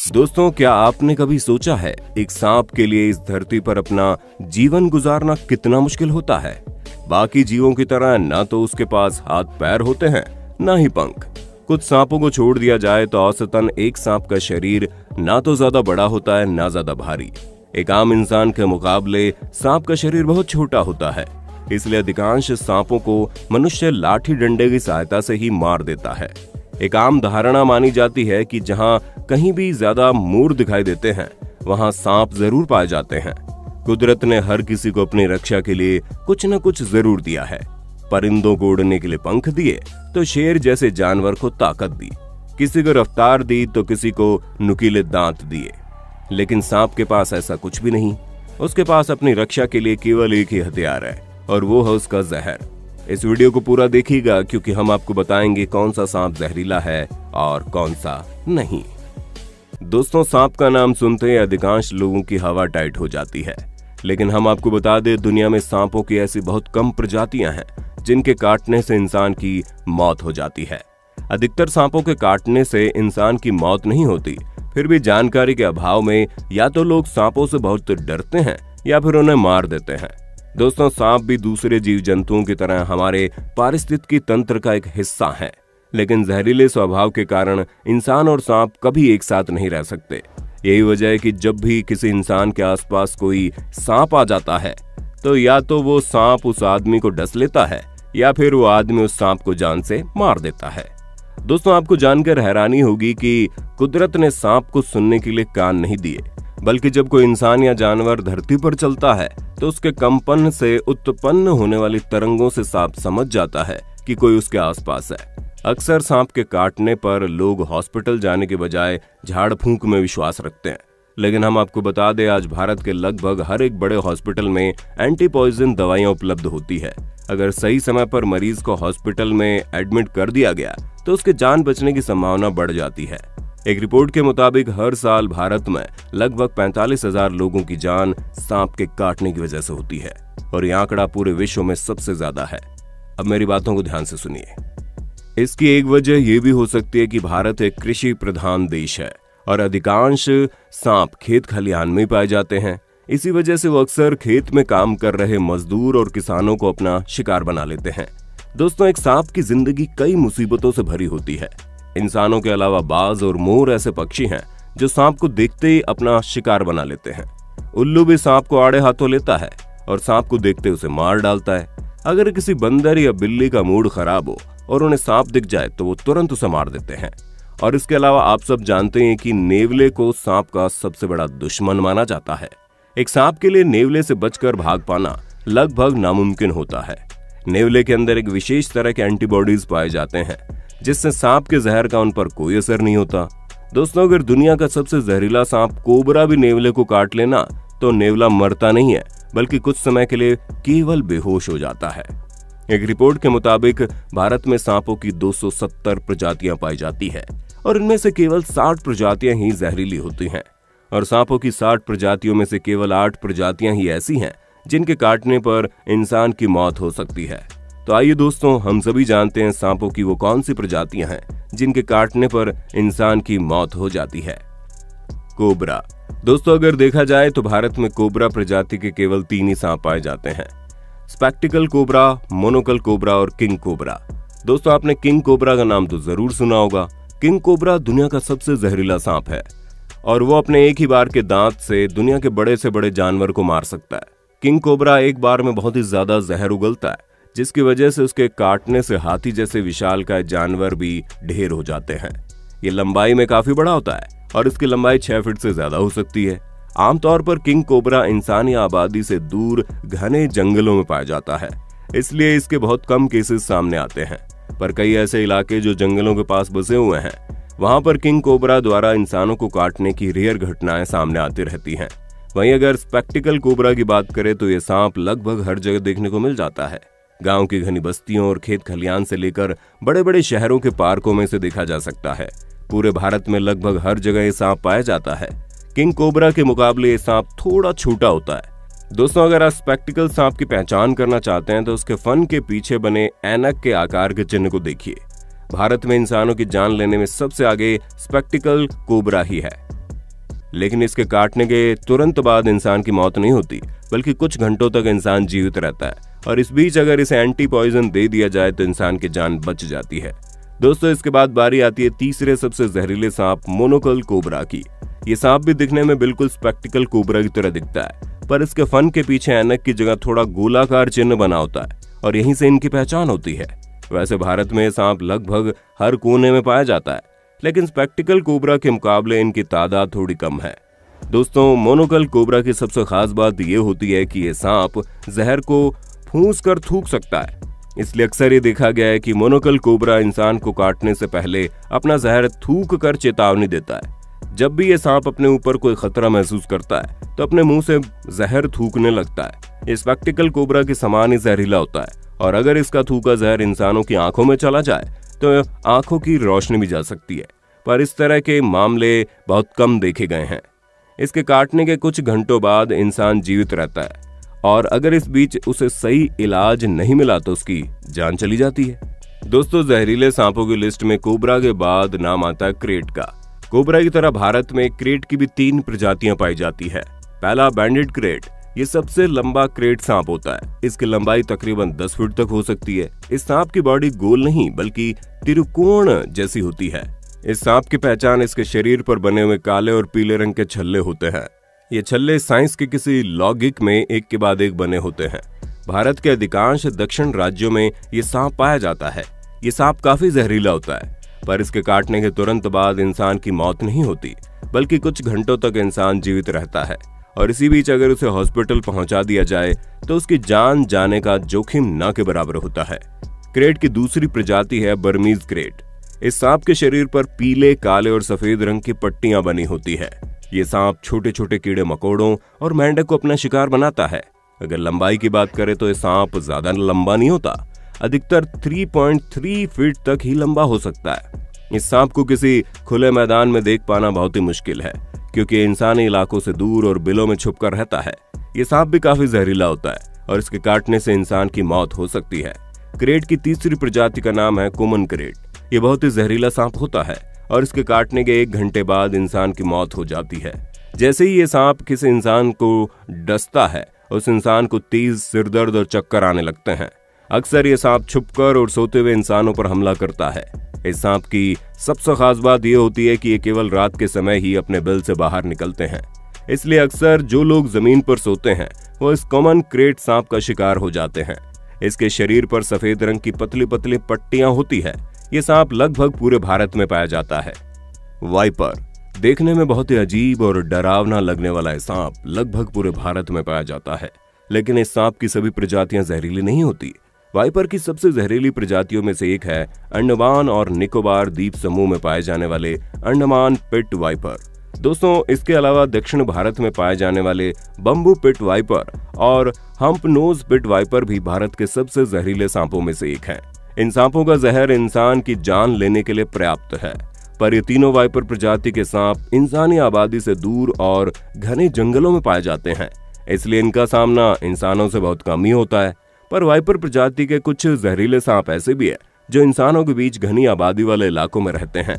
दोस्तों, क्या आपने कभी सोचा है एक सांप के लिए इस धरती पर अपना जीवन गुजारना कितना मुश्किल होता है। बाकी जीवों की तरह ना तो उसके पास हाथ पैर होते हैं, ना ही पंख। कुछ सांपों को छोड़ दिया जाए तो औसतन एक सांप का शरीर ना तो ज्यादा बड़ा होता है, ना ज्यादा भारी। एक आम इंसान के मुकाबले सांप का शरीर बहुत छोटा होता है, इसलिए अधिकांश सांपों को मनुष्य लाठी डंडे की सहायता से ही मार देता है। एक आम धारणा मानी जाती है कि जहां कहीं भी ज्यादा मोर दिखाई देते हैं, वहां सांप जरूर पाए जाते हैं। कुदरत ने हर किसी को अपनी रक्षा के लिए कुछ न कुछ जरूर दिया है। परिंदों को उड़ने के लिए पंख दिए तो शेर जैसे जानवर को ताकत दी, किसी को रफ्तार दी तो किसी को नुकीले दांत दिए। लेकिन सांप के पास ऐसा कुछ भी नहीं। उसके पास अपनी रक्षा के लिए केवल एक ही हथियार है, और वो है उसका जहर। इस वीडियो को पूरा देखिएगा, क्योंकि हम आपको बताएंगे कौन सा सांप जहरीला है और कौन सा नहीं। दोस्तों, सांप का नाम सुनते ही अधिकांश लोगों की हवा टाइट हो जाती है, लेकिन हम आपको बता दें, दुनिया में सांपों की ऐसी बहुत कम प्रजातियां हैं जिनके काटने से इंसान की मौत हो जाती है। अधिकतर सांपों के काटने से इंसान की मौत नहीं होती, फिर भी जानकारी के अभाव में या तो लोग सांपों से बहुत डरते हैं या फिर उन्हें मार देते हैं। दोस्तों, सांप भी दूसरे जीव जंतुओं की तरह हमारे पारिस्थितिकी तंत्र का एक हिस्सा है, लेकिन जहरीले स्वभाव के कारण इंसान और सांप कभी एक साथ नहीं रह सकते। यही वजह है कि जब भी किसी इंसान के आसपास कोई सांप आ जाता है, तो या तो वो सांप उस आदमी को डस लेता है या फिर वो आदमी उस सांप को जान से मार देता है। दोस्तों, आपको जानकर हैरानी होगी कि कुदरत ने सांप को सुनने के लिए कान नहीं दिए, बल्कि जब कोई इंसान या जानवर धरती पर चलता है तो उसके कंपन से उत्पन्न होने वाली तरंगों से सांप समझ जाता है कि कोई उसके आसपास है। अक्सर सांप के काटने पर लोग हॉस्पिटल जाने के बजाय झाड़ फूंक में विश्वास रखते हैं, लेकिन हम आपको बता दें, आज भारत के लगभग हर एक बड़े हॉस्पिटल में एंटी पॉइजन दवाइयां उपलब्ध होती है। अगर सही समय पर मरीज को हॉस्पिटल में एडमिट कर दिया गया तो उसके जान बचने की संभावना बढ़ जाती है। एक रिपोर्ट के मुताबिक हर साल भारत में लगभग 45,000 लोगों की जान सांप के काटने की वजह से होती है, और यह आंकड़ा पूरे विश्व में सबसे ज्यादा है। अब मेरी बातों को ध्यान से सुनिए। इसकी एक वजह यह भी हो सकती है कि भारत एक कृषि प्रधान देश है और अधिकांश सांप खेत खलिहान में पाए जाते हैं। इसी वजह से वो अक्सर खेत में काम कर रहे मजदूर और किसानों को अपना शिकार बना लेते हैं। दोस्तों, एक सांप की जिंदगी कई मुसीबतों से भरी होती है। इंसानों के अलावा बाज और मोर ऐसे पक्षी हैं जो सांप को देखते ही अपना शिकार बना लेते हैं। उल्लू भी सांप को आड़े हाथों लेता है और सांप को देखते उसे मार डालता है। अगर किसी बंदर या बिल्ली का मूड खराब हो और उन्हें सांप दिख जाए तो वो तुरंत उसे मार देते हैं। और इसके अलावा आप सब जानते हैं कि नेवले को सांप का सबसे बड़ा दुश्मन माना जाता है। एक सांप के लिए नेवले से बचकर भाग पाना लगभग नामुमकिन होता है। नेवले के अंदर एक विशेष तरह के एंटीबॉडीज पाए जाते हैं, जिससे सांप के जहर का उन पर कोई असर नहीं होता। दोस्तों, अगर दुनिया का सबसे जहरीला सांप कोबरा भी नेवले को काट लेना तो नेवला मरता नहीं है, बल्कि कुछ समय के लिए केवल बेहोश हो जाता है। एक रिपोर्ट के मुताबिक भारत में सांपों की 270 प्रजातियां पाई जाती है, और इनमें से केवल 60 प्रजातियां ही जहरीली होती हैं। और सांपों की 60 प्रजातियों में से केवल 8 प्रजातियां ही ऐसी हैं जिनके काटने पर इंसान की मौत हो सकती है। तो आइए दोस्तों, हम सभी जानते हैं सांपों की वो कौन सी प्रजातियां हैं जिनके काटने पर इंसान की मौत हो जाती है। कोबरा। दोस्तों, अगर देखा जाए तो भारत में कोबरा प्रजाति के केवल 3 ही सांप पाए जाते हैं: स्पेक्टिकल कोबरा, मोनोकल कोबरा और किंग कोबरा। दोस्तों, आपने किंग कोबरा का नाम तो जरूर सुना होगा। किंग कोबरा दुनिया का सबसे जहरीला सांप है, और वो अपने एक ही बार के दांत से दुनिया के बड़े से बड़े जानवर को मार सकता है। किंग कोबरा एक बार में बहुत ही ज्यादा जहर उगलता है, जिसकी वजह से उसके काटने से हाथी जैसे विशालकाय जानवर भी ढेर हो जाते हैं। ये लंबाई में काफी बड़ा होता है और इसकी लंबाई 6 फीट से ज्यादा हो सकती है। आमतौर पर किंग कोबरा इंसान या आबादी से दूर घने जंगलों में पाया जाता है, इसलिए इसके बहुत कम केसेस सामने आते हैं। पर कई ऐसे इलाके जो जंगलों के पास बसे हुए हैं, वहां पर किंग कोबरा द्वारा इंसानों को काटने की रेयर घटनाएं सामने आती रहती हैं। वहीं अगर स्पेक्टिकल कोबरा की बात करें तो ये सांप लगभग हर जगह देखने को मिल जाता है। गांव की घनी बस्तियों और खेत खलियान से लेकर बड़े बड़े शहरों के पार्कों में से देखा जा सकता है। पूरे भारत में लगभग हर जगह ये सांप पाया जाता है। किंग कोबरा के मुकाबले ये सांप थोड़ा छोटा होता है। दोस्तों, अगर आप स्पेक्टिकल सांप की पहचान करना चाहते हैं तो उसके फन के पीछे बने ऐनक के आकार के चिन्ह को देखिए। भारत में इंसानों की जान लेने में सबसे आगे स्पेक्टिकल कोबरा ही है। लेकिन इसके काटने के तुरंत बाद इंसान की मौत नहीं होती, बल्कि कुछ घंटों तक इंसान जीवित रहता है। और इस बीच अगर इसे एंटी पॉइजन दे दिया जाए तो इंसान की जान बच जाती है। दोस्तों, इसके बाद बारी आती है तीसरे सबसे जहरीले सांप मोनोकल कोबरा की। ये सांप भी दिखने में बिल्कुल स्पेक्टिकल कोबरा की तरह दिखता है, पर इसके फन के पीछे ऐनक की जगह थोड़ा गोलाकार चिन्ह बना होता है और यहीं से इनकी पहचान होती है। वैसे भारत में सांप लगभग हर कोने में पाया जाता है, लेकिन स्पेक्टिकल कोबरा के मुकाबले इनकी तादाद थोड़ी कम है। दोस्तों, मोनोकल कोबरा की सबसे खास बात यह होती है कि यह सांप जहर को फूंस कर थूक सकता है। इसलिए अक्सर ये देखा गया है कि मोनोकल कोबरा इंसान को काटने से पहले अपना जहर थूक कर चेतावनी देता है। जब भी ये सांप अपने ऊपर कोई खतरा महसूस करता है तो अपने मुंह से जहर थूकने लगता है। ये स्पेक्टिकल कोबरा के समान ही जहरीला होता है और अगर इसका थूका जहर इंसानों की आंखों में चला जाए तो आंखों की रोशनी भी जा सकती है, पर इस तरह के मामले बहुत कम देखे गए हैं। इसके काटने के कुछ घंटों बाद इंसान जीवित रहता है और अगर इस बीच उसे सही इलाज नहीं मिला तो उसकी जान चली जाती है। दोस्तों, जहरीले सांपों की लिस्ट में कोबरा के बाद नाम आता है क्रेट का। कोबरा की तरह भारत में क्रेट की भी 3 प्रजातियां पाई जाती है। पहला बैंडेड क्रेट, ये सबसे लंबा क्रेट सांप होता है। इसकी लंबाई तकरीबन 10 फीट तक हो सकती है। इस सांप की बॉडी गोल नहीं बल्कि त्रिकोण जैसी होती है। इस सांप की पहचान इसके शरीर पर बने हुए काले और पीले रंग के छल्ले होते हैं। ये छल्ले साइंस के किसी लौगिक में एक के बाद एक बने होते हैं। भारत के अधिकांश दक्षिण राज्यों में ये सांप पाया जाता है। ये सांप काफी जहरीला होता है, पर इसके काटने के तुरंत बाद इंसान की मौत नहीं होती, बल्कि कुछ घंटों तक इंसान जीवित रहता है। और इसी बीच अगर उसे हॉस्पिटल पहुंचा दिया जाए तो उसकी जान जाने का जोखिम न के बराबर होता है। क्रेट की दूसरी प्रजाति है बर्मीज क्रेट। इस सांप के शरीर पर पीले, काले और सफेद रंग की पट्टियां बनी होती है। ये सांप छोटे छोटे कीड़े मकोड़ों और मेंढक को अपना शिकार बनाता है। अगर लंबाई की बात करें तो ये सांप ज्यादा लंबा नहीं होता, अधिकतर 3.3 फीट तक ही लंबा हो सकता है। इस सांप को किसी खुले मैदान में देख पाना बहुत ही मुश्किल है, क्योंकि इंसानी इलाकों से दूर और बिलों में छुपकर रहता है। ये सांप भी काफी जहरीला होता है और इसके काटने से इंसान की मौत हो सकती है। क्रेट की तीसरी प्रजाति का नाम है कॉमन क्रेट। ये बहुत ही जहरीला सांप होता है और इसके काटने के 1 घंटे बाद इंसान की मौत हो जाती है। जैसे ही ये सांप किसी इंसान को डसता है, उस इंसान को तेज सिरदर्द और चक्कर आने लगते हैं। अक्सर ये सांप छुपकर और सोते हुए इंसानों पर हमला करता है। इस सांप की सबसे खास बात यह होती है कि ये केवल रात के समय ही अपने बिल से बाहर निकलते हैं। इसलिए अक्सर जो लोग जमीन पर सोते हैं वो इस कॉमन क्रेट सांप का शिकार हो जाते हैं। इसके शरीर पर सफेद रंग की पतली पतली पट्टियां होती है। ये सांप लगभग पूरे भारत में पाया जाता है। वाइपर, देखने में बहुत ही अजीब और डरावना लगने वाला सांप लगभग पूरे भारत में पाया जाता है, लेकिन इस सांप की सभी प्रजातियां जहरीली नहीं होती। वाइपर की सबसे जहरीली प्रजातियों में से एक है अंडमान और निकोबार द्वीप समूह में पाए जाने वाले अंडमान पिट वाइपर। दोस्तों, इसके अलावा दक्षिण भारत में पाए जाने वाले बम्बू पिट वाइपर और हम्प नोज पिट वाइपर भी भारत के सबसे जहरीले सांपों में से एक है। इन सांपों का जहर इंसान की जान लेने के लिए पर्याप्त है, पर ये तीनों वाइपर प्रजाति के सांप इंसानी आबादी से दूर और घने जंगलों में पाए जाते हैं, इसलिए इनका सामना इंसानों से बहुत कम ही होता है। पर वाइपर प्रजाति के कुछ जहरीले सांप ऐसे भी है जो इंसानों के बीच घनी आबादी वाले इलाकों में रहते हैं।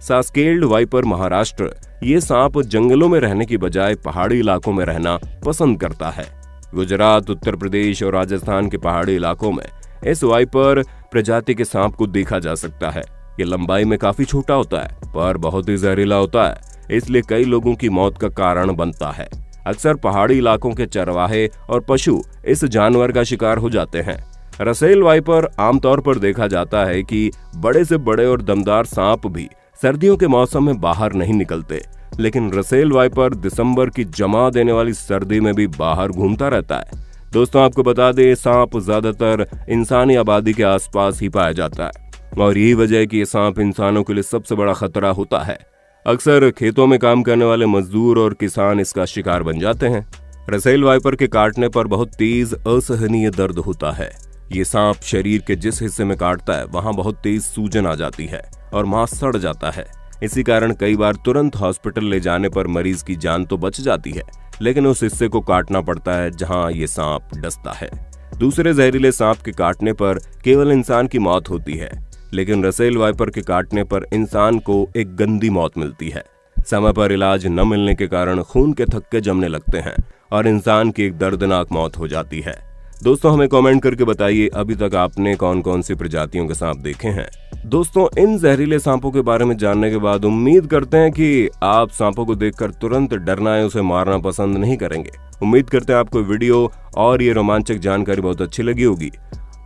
सास्केल्ड वाइपर महाराष्ट्र, ये सांप जंगलों में रहने की बजाय पहाड़ी इलाकों में रहना पसंद करता है। गुजरात, उत्तर प्रदेश और राजस्थान के पहाड़ी इलाकों में इस वाइपर प्रजाति के सांप को देखा जा सकता है। ये लंबाई में काफी छोटा होता है, पर बहुत ही जहरीला होता है, इसलिए कई लोगों की मौत का कारण बनता है। अक्सर पहाड़ी इलाकों के चरवाहे और पशु इस जानवर का शिकार हो जाते हैं। रसेल वाइपर आमतौर पर देखा जाता है कि बड़े से बड़े और दमदार सांप भी सर्दियों के मौसम में बाहर नहीं निकलते, लेकिन रसेल वाइपर दिसंबर की जमा देने वाली सर्दी में भी बाहर घूमता रहता है। दोस्तों, आपको बता दें, सांप ज्यादातर इंसानी आबादी के आसपास ही पाया जाता है और यही वजह है कि ये सांप इंसानों के लिए सबसे बड़ा खतरा होता है। अक्सर खेतों में काम करने वाले मजदूर और किसान इसका शिकार बन जाते हैं। रसेल वाइपर के काटने पर बहुत तेज असहनीय दर्द होता है। ये सांप शरीर के जिस हिस्से में काटता है वहां बहुत तेज सूजन आ जाती है और मांस सड़ जाता है। इसी कारण कई बार तुरंत हॉस्पिटल ले जाने पर मरीज की जान तो बच जाती है, लेकिन उस हिस्से को काटना पड़ता है जहां ये सांप डसता है। दूसरे जहरीले सांप के काटने पर केवल इंसान की मौत होती है, लेकिन रसेल वाइपर के काटने पर इंसान को एक गंदी मौत मिलती है। समय पर इलाज न मिलने के कारण खून के थक्के जमने लगते हैं और इंसान की एक दर्दनाक मौत हो जाती है। दोस्तों, हमें कमेंट करके बताइए अभी तक आपने कौन कौन सी प्रजातियों के सांप देखे हैं। दोस्तों, इन जहरीले सांपों के बारे में जानने के बाद उम्मीद करते हैं कि आप सांपों को देखकर तुरंत डरना या उसे मारना पसंद नहीं करेंगे। उम्मीद करते हैं आपको वीडियो और ये रोमांचक जानकारी बहुत अच्छी लगी होगी।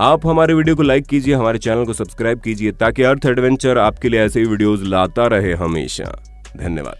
आप हमारे वीडियो को लाइक कीजिए, हमारे चैनल को सब्सक्राइब कीजिए ताकि अर्थ एडवेंचर आपके लिए ऐसे ही वीडियोस लाता रहे हमेशा। धन्यवाद।